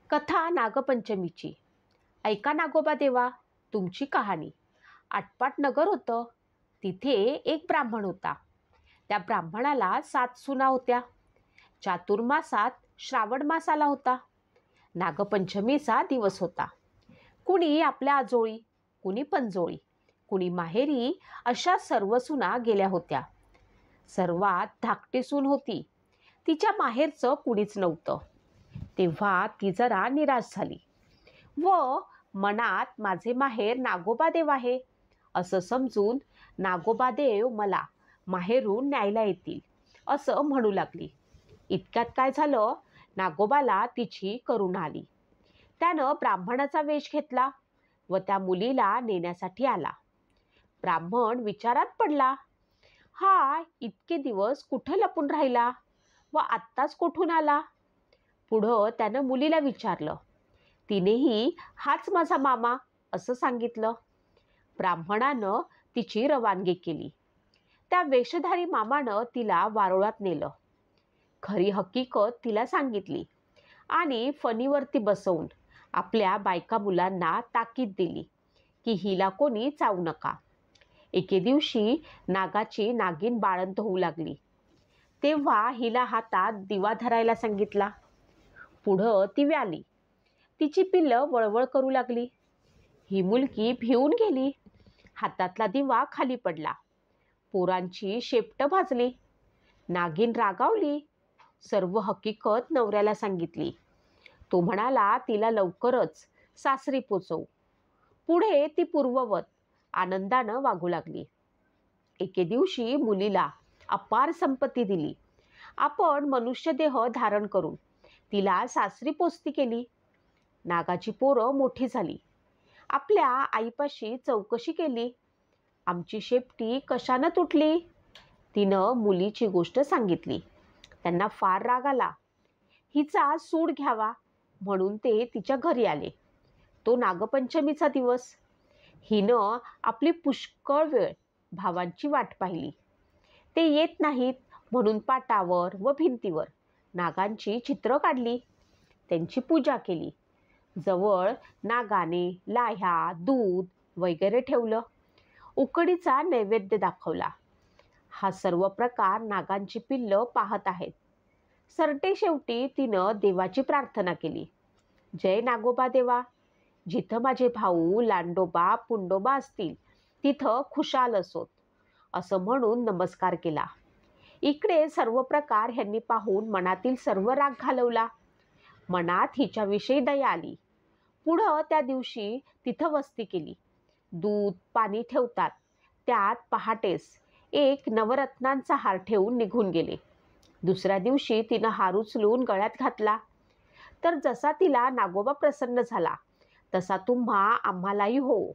कथा नागपंचमीची. ऐका नागोबा देवा तुमची कहाणी. आटपाट नगर होतं. तिथे एक ब्राह्मण होता. त्या ब्राह्मणाला 7 सुना होत्या. चातुर्मासात श्रावण मास आला होता. नागपंचमीचा दिवस होता. कुणी आपल्या आजोळी, कुणी पंजोळी, कुणी माहेरी अशा सर्व सुना गेल्या होत्या. सर्वात धाकटी सून होती. तिच्या माहेरचं कुणीच नव्हतं. तेव्हा ती जरा निराश झाली व मनात माझे माहेर नागोबादेव आहे असं समजून नागोबादेव मला माहेरून न्यायला येतील असं म्हणू लागली. इतक्यात काय झालं, नागोबाला तिची करुणा आली. त्यानं ब्राह्मणाचा वेश घेतला व त्या मुलीला नेण्यासाठी आला. ब्राह्मण विचारात पडला. हा इतके दिवस कुठं लपून राहिला व आत्ताच कुठून आला? पुढं त्यानं मुलीला विचारलं. तिनेही हाच माझा मामा असं सांगितलं. ब्राह्मणानं तिची रवानगी केली. त्या वेशधारी मामानं तिला वारुळात नेलं. खरी हकीकत तिला सांगितली आणि फणीवरती बसवून आपल्या बायका मुलांना ताकीद दिली की हिला कोणी चावू नका. एके दिवशी नागाची नागिन बाळंत होऊ लागली. तेव्हा हिला हातात दिवा धरायला सांगितला. पुढं ती व्याली. तिची पिल्लं वळवळ करू लागली. ही मुलगी भिवून गेली. हातातला दिवा खाली पडला. पोरांची शेपटं भाजली. नागिन रागावली. सर्व हकीकत नवऱ्याला सांगितली. तो म्हणाला तिला लवकरच सासरी पोचवू. पुढे ती पूर्ववत आनंदानं वागू लागली. एके दिवशी मुलीला अपार संपत्ती दिली. आपण मनुष्यदेह धारण करून तिला सासरी पोचती केली. नागाची पोरं मोठी झाली. आपल्या आईपाशी चौकशी केली. आमची शेपटी कशानं तुटली? तिनं मुलीची गोष्ट सांगितली. त्यांना फार राग आला. हिचा सूड घ्यावा म्हणून ते तिच्या घरी आले. तो नागपंचमीचा दिवस. हिनं आपली पुष्कळ वेळ भावांची वाट पाहिली. ते येत नाहीत म्हणून पाटावर व भिंतीवर नागांची चित्र काढली. त्यांची पूजा केली. जवळ नागाने लाह्या, दूध वगैरे ठेवलं. उकडीचा नैवेद्य दाखवला. हा सर्व प्रकार नागांची पिल्लं पाहत आहेत. सरते शेवटी तिनं देवाची प्रार्थना केली. जय नागोबा देवा, जिथं माझे भाऊ लांडोबा पुंडोबा असतील तिथं खुशाल असोत असं म्हणून नमस्कार केला. इकडे सर्व प्रकार ह्यांनी पाहून मनातील सर्व राग घालवला. मनात हिच्याविषयी दया आली. पुढं त्या दिवशी तिथं वस्ती केली. दूध पाणी ठेवतात त्यात पहाटेस एक नवरत्नांचा हार ठेवून निघून गेले. दुसऱ्या दिवशी तिनं हार उचलून गळ्यात घातला. तर जसा तिला नागोबा प्रसन्न झाला तसा तुम्हा आम्हालाही हो